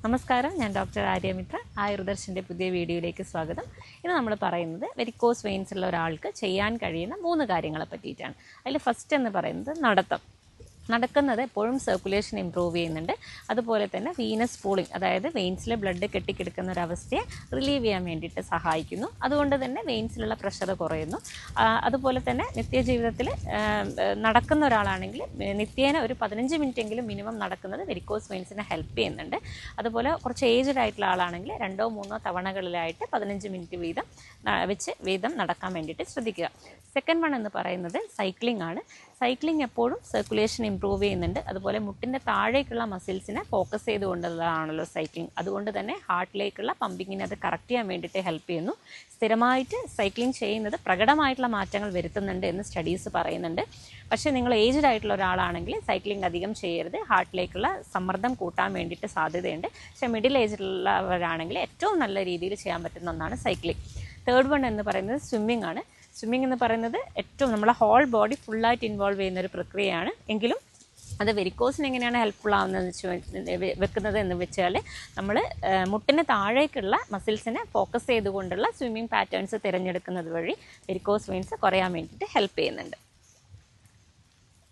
നമസ്കാരം, ഞാൻ ഡോക്ടർ ആര്യമിത്ര. ആയുർദർശൻ്റെ പുതിയ വീഡിയോയിലേക്ക് സ്വാഗതം. ഇന്ന് നമ്മൾ പറയുന്നത് വെരിക്കോസ് വെയിൻസ് ഉള്ള ഒരാൾക്ക് ചെയ്യാൻ കഴിയുന്ന 3 കാര്യങ്ങളെ പറ്റിയിട്ടാണ്. അതിൽ ഫസ്റ്റ് എന്ന് പറയുന്നത് നടക്കുന്നത് എപ്പോഴും സർക്കുലേഷൻ ഇമ്പ്രൂവ് ചെയ്യുന്നുണ്ട്. അതുപോലെ തന്നെ വീനസ് പൂളിംഗ്, അതായത് വെയിൻസിലെ ബ്ലഡ് കെട്ടിക്കിടക്കുന്ന ഒരവസ്ഥയെ റിലീവ് ചെയ്യാൻ വേണ്ടിയിട്ട് സഹായിക്കുന്നു. അതുകൊണ്ട് തന്നെ വെയിൻസിലുള്ള പ്രഷർ കുറയുന്നു. അതുപോലെ തന്നെ നിത്യജീവിതത്തിൽ നടക്കുന്ന ഒരാളാണെങ്കിൽ നിത്യേന ഒരു 15 മിനിറ്റെങ്കിലും മിനിമം നടക്കുന്നത് വെരിക്കോസ് വെയിൻസിനെ ഹെൽപ്പ് ചെയ്യുന്നുണ്ട്. അതുപോലെ കുറച്ച് ഏജ്ഡ് ആയിട്ടുള്ള ആളാണെങ്കിൽ 2 or 3 തവണകളിലായിട്ട് 15 മിനിറ്റ് വീതം നടക്കാൻ വേണ്ടിയിട്ട് ശ്രദ്ധിക്കുക. സെക്കൻഡ് വൺ എന്ന് പറയുന്നത് സൈക്ലിംഗ് ആണ്. സൈക്ലിംഗ് എപ്പോഴും സർക്കുലേഷൻ ഇമ്പ്രൂവ് ചെയ്യുന്നുണ്ട്. അതുപോലെ മുട്ടിൻ്റെ താഴേക്കുള്ള മസിൽസിനെ ഫോക്കസ് ചെയ്തുകൊണ്ടുള്ളതാണല്ലോ സൈക്ലിംഗ്. അതുകൊണ്ട് തന്നെ ഹാർട്ടിലേക്കുള്ള പമ്പിങ്ങിനെ അത് കറക്റ്റ് ചെയ്യാൻ വേണ്ടിയിട്ട് ഹെൽപ്പ് ചെയ്യുന്നു. സ്ഥിരമായിട്ട് സൈക്ലിംഗ് ചെയ്യുന്നത് പ്രകടമായിട്ടുള്ള മാറ്റങ്ങൾ വരുത്തുന്നുണ്ട് എന്ന് സ്റ്റഡീസ് പറയുന്നുണ്ട്. പക്ഷേ നിങ്ങൾ ഏജ്ഡ് ആയിട്ടുള്ള ഒരാളാണെങ്കിൽ സൈക്ലിംഗ് അധികം ചെയ്യരുത്. ഹാർട്ടിലേക്കുള്ള സമ്മർദ്ദം കൂട്ടാൻ വേണ്ടിയിട്ട് സാധ്യതയുണ്ട്. പക്ഷേ മിഡിൽ ഏജിലുള്ളവരാണെങ്കിൽ ഏറ്റവും നല്ല രീതിയിൽ ചെയ്യാൻ പറ്റുന്ന ഒന്നാണ് സൈക്ലിംഗ്. തേർഡ് വൺ എന്ന് പറയുന്നത് സ്വിമ്മിംഗ് ആണ്. സ്വിമ്മിംഗ് എന്ന് പറയുന്നത് ഏറ്റവും നമ്മളെ ഹോൾ ബോഡി ഫുള്ളായിട്ട് ഇൻവോൾവ് ചെയ്യുന്നൊരു പ്രക്രിയയാണ്. എങ്കിലും അത് വെരിക്കോസിന് എങ്ങനെയാണ് ഹെൽപ്ഫുൾ വെക്കുന്നത് എന്ന് വെച്ചാൽ നമ്മൾ മുട്ടിന് താഴേക്കുള്ള മസിൽസിനെ ഫോക്കസ് ചെയ്തുകൊണ്ടുള്ള സ്വിമ്മിംഗ് പാറ്റേൺസ് തിരഞ്ഞെടുക്കുന്നത് വഴി വെരിക്കോസ് വെയിൻസ് കുറയാൻ വേണ്ടിയിട്ട് ഹെൽപ്പ് ചെയ്യുന്നുണ്ട്.